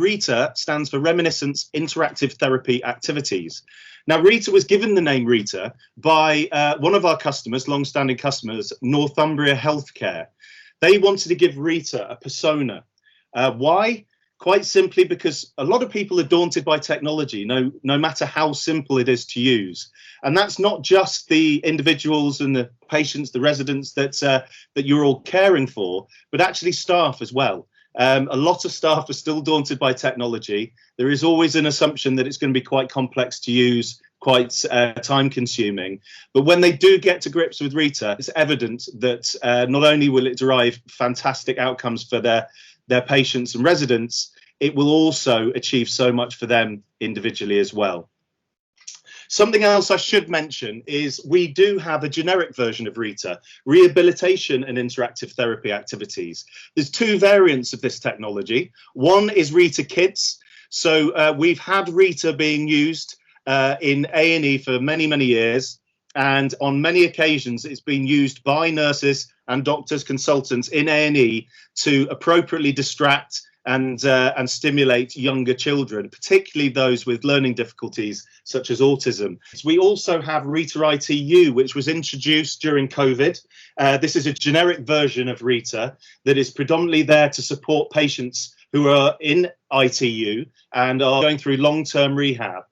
RITA stands for Reminiscence Interactive Therapy Activities. Now, RITA was given the name RITA by one of our customers, long-standing customers, Northumbria Healthcare. They wanted to give RITA a persona. Why? Quite simply because a lot of people are daunted by technology, no matter how simple it is to use. And that's not just the individuals and the patients, the residents that you're all caring for, but actually staff as well. A lot of staff are still daunted by technology. There is always an assumption that it's going to be quite complex to use, quite time consuming. But when they do get to grips with RITA, it's evident that not only will it derive fantastic outcomes for their patients and residents, it will also achieve so much for them individually as well. Something else I should mention is we do have a generic version of RITA, Rehabilitation and Interactive Therapy Activities. There's two variants of this technology. One is RITA Kids. So we've had RITA being used in A&E for many, many years. And on many occasions, it's been used by nurses and doctors, consultants in A&E to appropriately distract and stimulate younger children, particularly those with learning difficulties such as autism. We also have RITA ITU, which was introduced during COVID. This is a generic version of RITA that is predominantly there to support patients who are in ITU and are going through long-term rehab.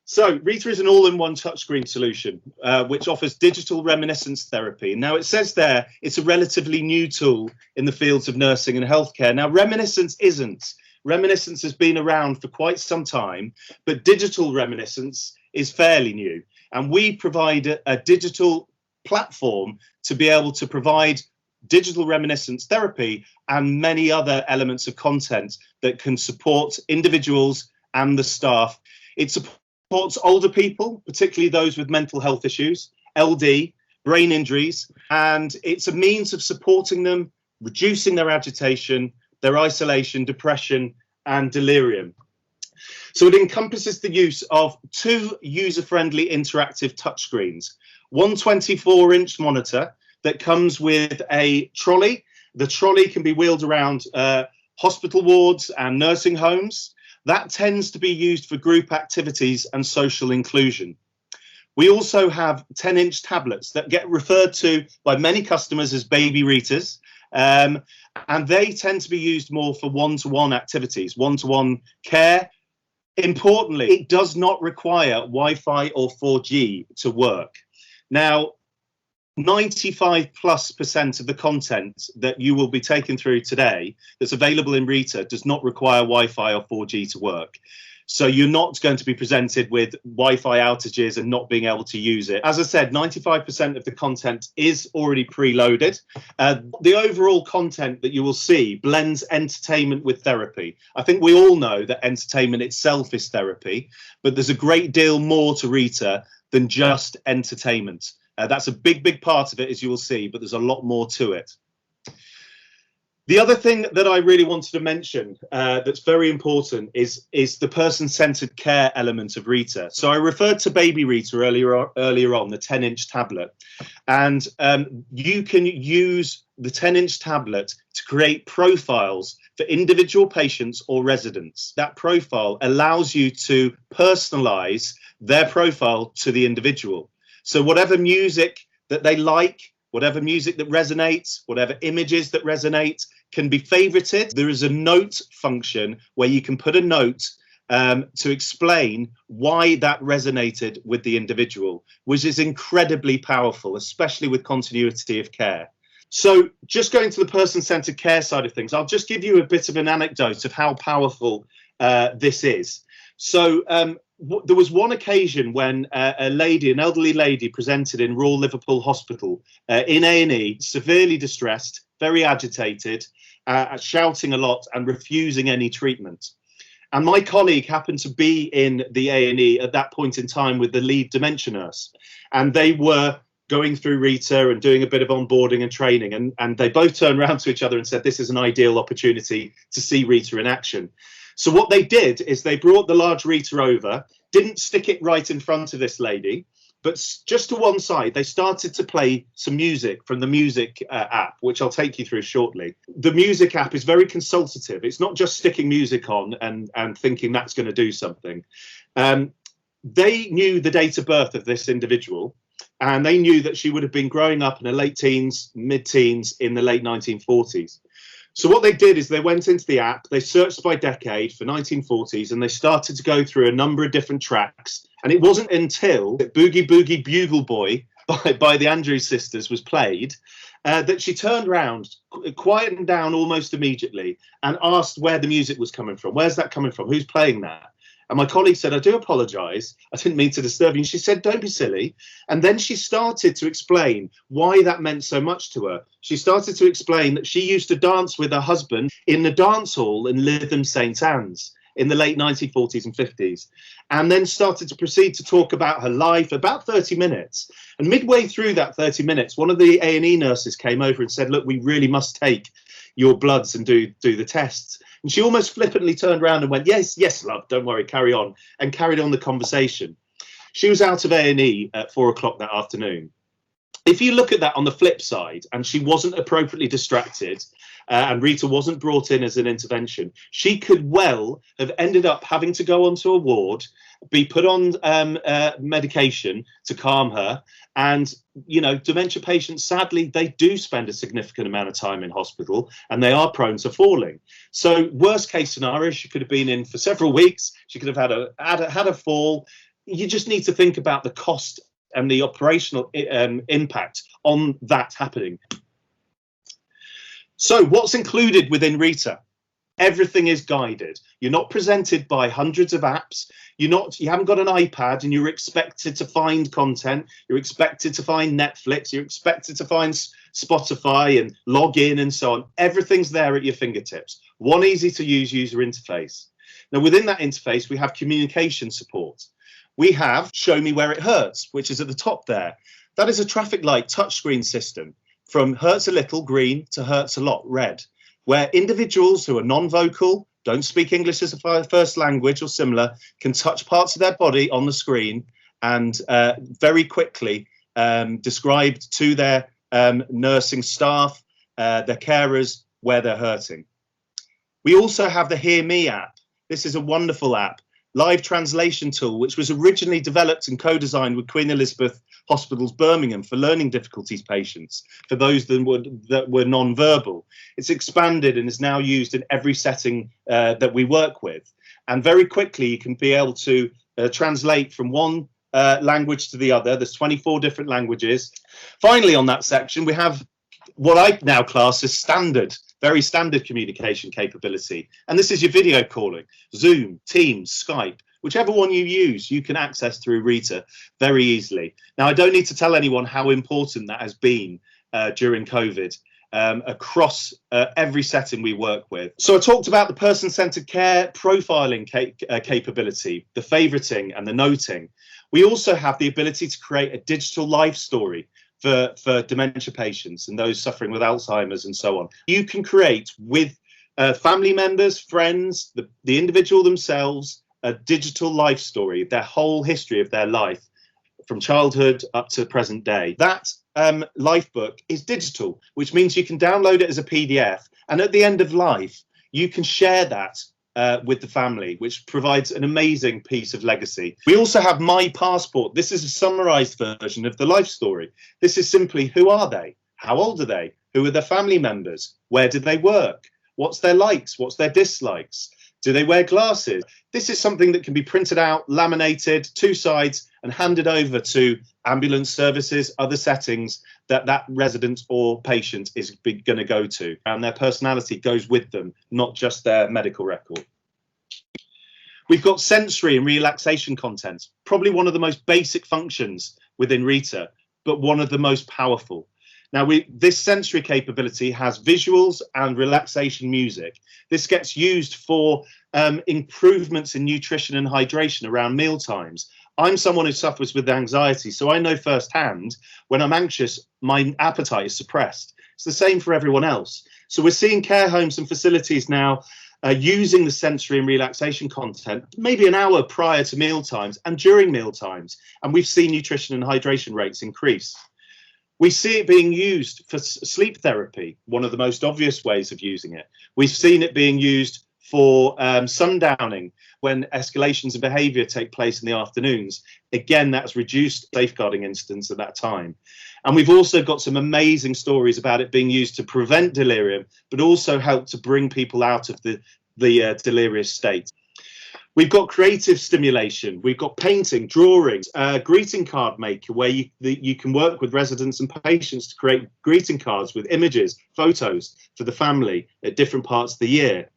So RITA is an all-in-one touchscreen solution, which offers digital reminiscence therapy. Now, it says there it's a relatively new tool in the fields of nursing and healthcare. Now, reminiscence isn't. Reminiscence has been around for quite some time, but digital reminiscence is fairly new. And we provide a digital platform to be able to provide digital reminiscence therapy and many other elements of content that can support individuals and the staff. It supports older people, particularly those with mental health issues, LD, brain injuries, and it's a means of supporting them, reducing their agitation, their isolation, depression, and delirium. So it encompasses the use of two user-friendly interactive touchscreens, one 24-inch monitor that comes with a trolley. The trolley can be wheeled around hospital wards and nursing homes. That tends to be used for group activities and social inclusion. We also have 10-inch tablets that get referred to by many customers as baby RITAs, and they tend to be used more for one-to-one activities, one-to-one care. Importantly, it does not require Wi-Fi or 4G to work. Now, 95+% of the content that you will be taken through today that's available in RITA does not require Wi-Fi or 4G to work. So you're not going to be presented with Wi-Fi outages and not being able to use it. As I said, 95% of the content is already preloaded. The overall content that you will see blends entertainment with therapy. I think we all know that entertainment itself is therapy, but there's a great deal more to RITA than just entertainment. That's a big part of it, as you will see, but there's a lot more to it. The other thing that I really wanted to mention that's very important is the person-centered care element of RITA. So I referred to baby RITA earlier on, the 10-inch tablet, and you can use the 10-inch tablet to create profiles for individual patients or residents. That profile allows you to personalize their profile to the individual. So whatever music that they like, whatever music that resonates, whatever images that resonate can be favorited. There is a note function where you can put a note to explain why that resonated with the individual, which is incredibly powerful, especially with continuity of care. So just going to the person-centered care side of things, I'll just give you a bit of an anecdote of how powerful this is. So there was one occasion when an elderly lady presented in Royal Liverpool Hospital in A&E, severely distressed, very agitated, shouting a lot and refusing any treatment. And my colleague happened to be in the A&E at that point in time with the lead dementia nurse. And they were going through RITA and doing a bit of onboarding and training. And they both turned around to each other and said, this is an ideal opportunity to see RITA in action. So what they did is they brought the large RITA over, didn't stick it right in front of this lady, But just to one side, they started to play some music from the music app, which I'll take you through shortly. The music app is very consultative. It's not just sticking music on and thinking that's going to do something. They knew the date of birth of this individual, and they knew that she would have been growing up in her late teens, mid-teens in the late 1940s. So what they did is they went into the app, they searched by decade for 1940s, and they started to go through a number of different tracks. And it wasn't until Boogie Boogie Bugle Boy by the Andrews Sisters was played that she turned around, quietened down almost immediately, and asked where the music was coming from. Where's that coming from? Who's playing that? And my colleague said, I do apologise. I didn't mean to disturb you. And she said, don't be silly. And then she started to explain why that meant so much to her. She started to explain that she used to dance with her husband in the dance hall in Lytham St Anne's in the late 1940s and 50s, and then started to proceed to talk about her life, about 30 minutes. And midway through that 30 minutes, one of the A&E nurses came over and said, look, we really must take your bloods and do the tests. And she almost flippantly turned around and went, yes, yes, love, don't worry, carry on, and carried on the conversation. She was out of A&E at 4 o'clock that afternoon. If you look at that on the flip side, and she wasn't appropriately distracted, and RITA wasn't brought in as an intervention, she could well have ended up having to go onto a ward, be put on medication to calm her. And, you know, dementia patients, sadly, they do spend a significant amount of time in hospital, and they are prone to falling. So worst case scenario, she could have been in for several weeks. She could have had a fall. You just need to think about the cost and the operational impact on that happening. So what's included within RITA? Everything is guided. You're not presented by hundreds of apps. You haven't got an iPad and you're expected to find content. You're expected to find Netflix. You're expected to find Spotify and log in and so on. Everything's there at your fingertips. One easy to use user interface. Now within that interface, we have communication support. We have Show Me Where It Hurts, which is at the top there. That is a traffic light touchscreen system from hurts a little, green, to hurts a lot, red, where individuals who are non-vocal, don't speak English as a first language or similar, can touch parts of their body on the screen and very quickly describe to their nursing staff, their carers, where they're hurting. We also have the Hear Me app. This is a wonderful app, live translation tool, which was originally developed and co-designed with Queen Elizabeth Hospitals Birmingham for learning difficulties patients, for those that were non-verbal. It's expanded and is now used in every setting that we work with. And very quickly, you can be able to translate from one language to the other. There's 24 different languages. Finally, on that section, we have what I now class as standard, very standard communication capability. And this is your video calling, Zoom, Teams, Skype. Whichever one you use, you can access through RITA very easily. Now, I don't need to tell anyone how important that has been during COVID across every setting we work with. So I talked about the person-centered care profiling capability, the favoriting and the noting. We also have the ability to create a digital life story for dementia patients and those suffering with Alzheimer's and so on. You can create with family members, friends, the individual themselves, a digital life story, their whole history of their life from childhood up to present day. That life book is digital, which means you can download it as a PDF. And at the end of life, you can share that with the family, which provides an amazing piece of legacy. We also have My Passport. This is a summarized version of the life story. This is simply, who are they? How old are they? Who are their family members? Where did they work? What's their likes? What's their dislikes? Do they wear glasses? This is something that can be printed out, laminated, two sides, and handed over to ambulance services, other settings that resident or patient is going to go to. And their personality goes with them, not just their medical record. We've got sensory and relaxation content, probably one of the most basic functions within RITA, but one of the most powerful. Now, this sensory capability has visuals and relaxation music. This gets used for improvements in nutrition and hydration around meal times. I'm someone who suffers with anxiety, so I know firsthand when I'm anxious, my appetite is suppressed. It's the same for everyone else. So we're seeing care homes and facilities now using the sensory and relaxation content maybe an hour prior to meal times and during meal times. And we've seen nutrition and hydration rates increase. We see it being used for sleep therapy, one of the most obvious ways of using it. We've seen it being used for sundowning, when escalations of behaviour take place in the afternoons. Again, that's reduced safeguarding incidents at that time. And we've also got some amazing stories about it being used to prevent delirium, but also help to bring people out of the delirious state. We've got creative stimulation, we've got painting, drawing, greeting card maker, where you can work with residents and patients to create greeting cards with images, photos for the family at different parts of the year.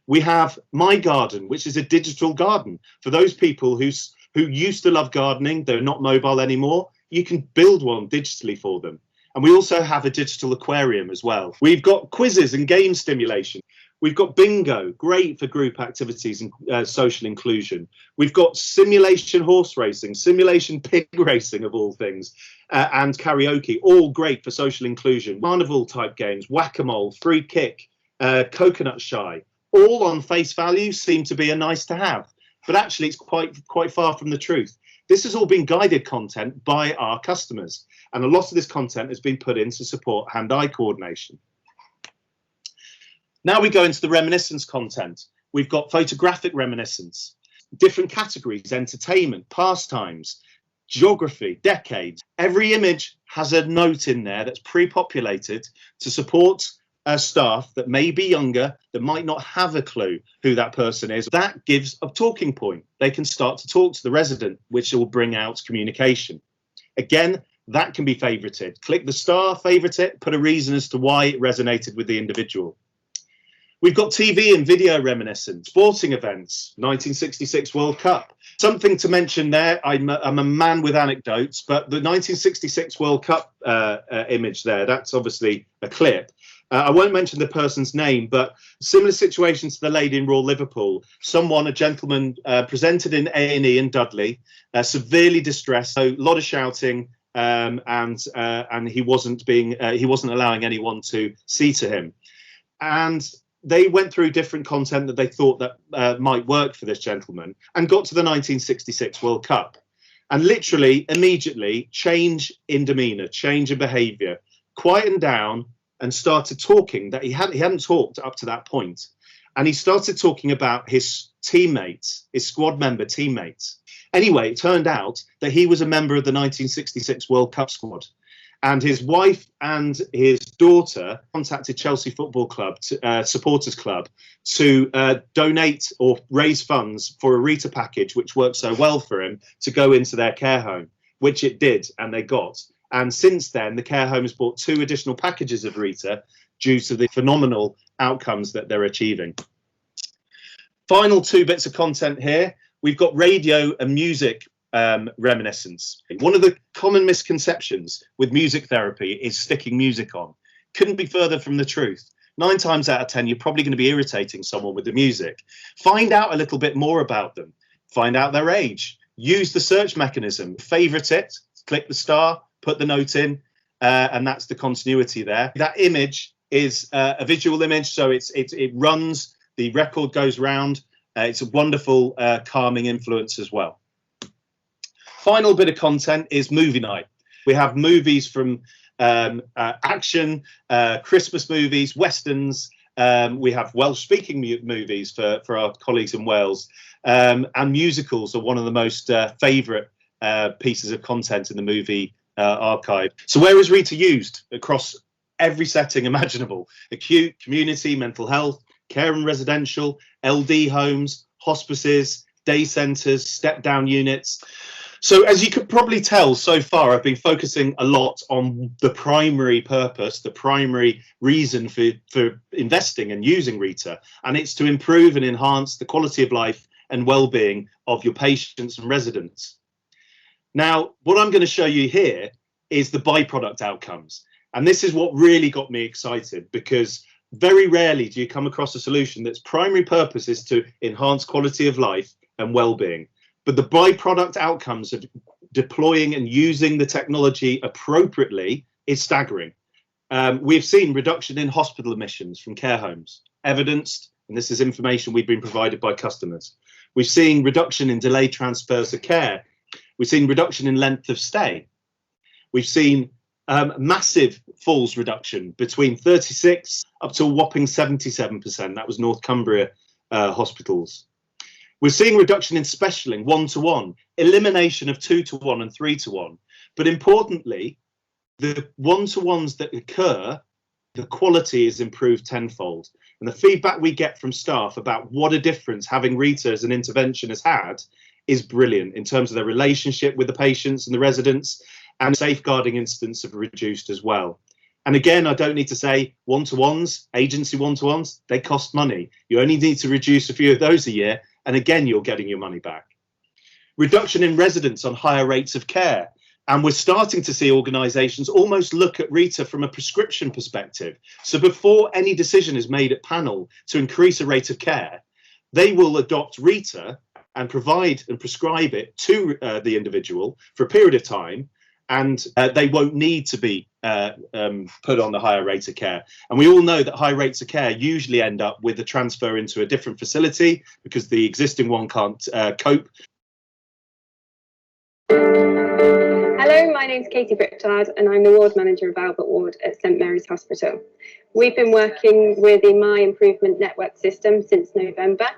We have My Garden, which is a digital garden. For those people who used to love gardening, they're not mobile anymore, you can build one digitally for them. And we also have a digital aquarium as well. We've got quizzes and game stimulation. We've got bingo, great for group activities and social inclusion. We've got simulation horse racing, simulation pig racing of all things, and karaoke, all great for social inclusion. Carnival type games, whack-a-mole, free kick, coconut shy, all on face value seem to be a nice to have, but actually it's quite far from the truth. This has all been guided content by our customers, and a lot of this content has been put in to support hand-eye coordination. Now we go into the reminiscence content. We've got photographic reminiscence, different categories, entertainment, pastimes, geography, decades. Every image has a note in there that's pre-populated to support staff that may be younger, that might not have a clue who that person is. That gives a talking point. They can start to talk to the resident, which will bring out communication. Again, that can be favorited. Click the star, favorite it, put a reason as to why it resonated with the individual. We've got TV and video reminiscence, sporting events, 1966 World Cup. Something to mention there, I'm a man with anecdotes, but the 1966 World Cup image there, that's obviously a clip. I won't mention the person's name, but similar situation to the lady in Royal Liverpool. A gentleman presented in A&E in Dudley, severely distressed, so a lot of shouting, and he wasn't allowing anyone to see to him. And they went through different content that they thought that might work for this gentleman, and got to the 1966 World Cup. And literally, immediately, change in demeanour, change in behaviour, quietened down, and started talking that he hadn't talked up to that point. And he started talking about his teammates, his squad member teammates. Anyway, it turned out that he was a member of the 1966 World Cup squad. And his wife and his daughter contacted Chelsea Football Club, Supporters Club, to donate or raise funds for a RITA package, which worked so well for him, to go into their care home, which it did, and they got. And since then, the care home has bought 2 additional packages of RITA due to the phenomenal outcomes that they're achieving. Final 2 bits of content here. We've got radio and music reminiscence. One of the common misconceptions with music therapy is sticking music on. Couldn't be further from the truth. 9 times out of 10, you're probably going to be irritating someone with the music. Find out a little bit more about them. Find out their age. Use the search mechanism. Favorite it, click the star, put the note in, and that's the continuity there. That image is a visual image, so it runs, the record goes round. It's a wonderful calming influence as well. Final bit of content is movie night. We have movies from action, Christmas movies, westerns. We have Welsh-speaking movies for our colleagues in Wales, and musicals are one of the most favourite pieces of content in the movie archive. So where is RITA used? Across every setting imaginable: acute, community, mental health, care and residential, LD homes, hospices, day centres, step-down units. So as you could probably tell so far, I've been focusing a lot on the primary purpose, the primary reason for investing and using RITA, and it's to improve and enhance the quality of life and well-being of your patients and residents. Now, what I'm going to show you here is the byproduct outcomes. And this is what really got me excited, because very rarely do you come across a solution that's primary purpose is to enhance quality of life and well-being. But the byproduct outcomes of deploying and using the technology appropriately is staggering. We've seen reduction in hospital admissions from care homes, evidenced and this is information we've been provided by customers. We've seen reduction in delayed transfers of care. We've seen reduction in length of stay. We've seen massive falls reduction between 36 up to a whopping 77%. That was North Cumbria hospitals. We're seeing reduction in specialing 1-to-1, elimination of 2-to-1 and 3-to-1. But importantly, the 1-to-1s that occur, the quality is improved tenfold. And the feedback we get from staff about what a difference having RITA as an intervention has had is brilliant in terms of their relationship with the patients and the residents, and safeguarding incidents have reduced as well. And again, I don't need to say 1-to-1s, agency 1-to-1s, they cost money. You only need to reduce a few of those a year, and again, you're getting your money back. Reduction in residents on higher rates of care. And we're starting to see organisations almost look at RITA from a prescription perspective. So before any decision is made at panel to increase a rate of care, they will adopt RITA and provide and prescribe it to the individual for a period of time, and they won't need to be put on the higher rate of care. And we all know that high rates of care usually end up with a transfer into a different facility because the existing one can't cope. Hello, my name's Katie Brickard and I'm the ward manager of Albert Ward at St Mary's Hospital. We've been working with the My Improvement Network system since November,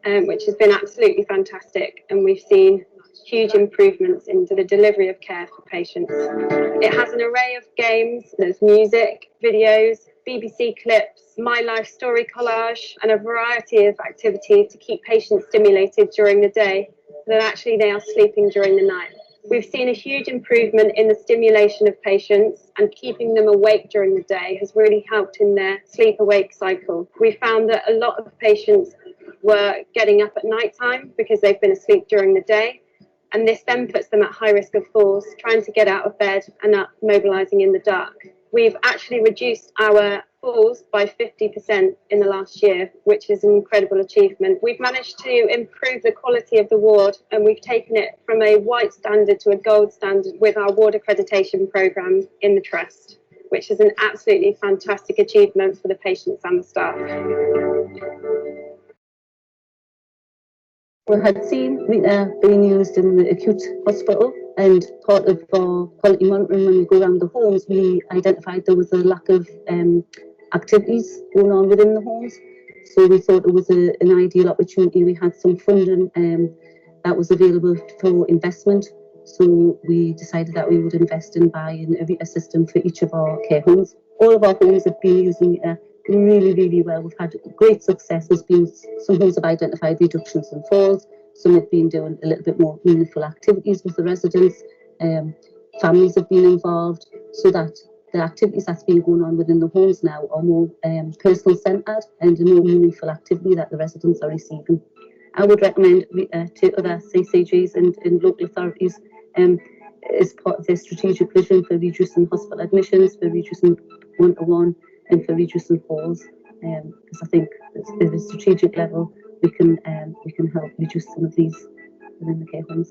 which has been absolutely fantastic, and we've seen huge improvements into the delivery of care for patients. It has an array of games, there's music, videos, BBC clips, My Life Story collage, and a variety of activities to keep patients stimulated during the day, that actually they are sleeping during the night. We've seen a huge improvement in the stimulation of patients, and keeping them awake during the day has really helped in their sleep-awake cycle. We found that a lot of patients were getting up at night time because they've been asleep during the day, and this then puts them at high risk of falls, trying to get out of bed and up mobilising in the dark. We've actually reduced our falls by 50% in the last year, which is an incredible achievement. We've managed to improve the quality of the ward, and we've taken it from a white standard to a gold standard with our ward accreditation programme in the Trust, which is an absolutely fantastic achievement for the patients and the staff. We had seen RITA being used in the acute hospital, and part of our quality monitoring when we go around the homes, we identified there was a lack of activities going on within the homes. So we thought it was an ideal opportunity. We had some funding that was available for investment. So we decided that we would invest in buying a RITA system for each of our care homes. All of our homes have been using RITA really well. We've had great success. There's been some homes have identified reductions in falls. Some have been doing a little bit more meaningful activities with the residents. Families have been involved, so that the activities that's been going on within the homes now are more personal centred and a more meaningful activity that the residents are receiving. I would recommend to other CCGs and local authorities as part of their strategic vision for reducing hospital admissions, for reducing 1-to-1, and for reducing falls. Because I think at a strategic level we can help reduce some of these within the care homes.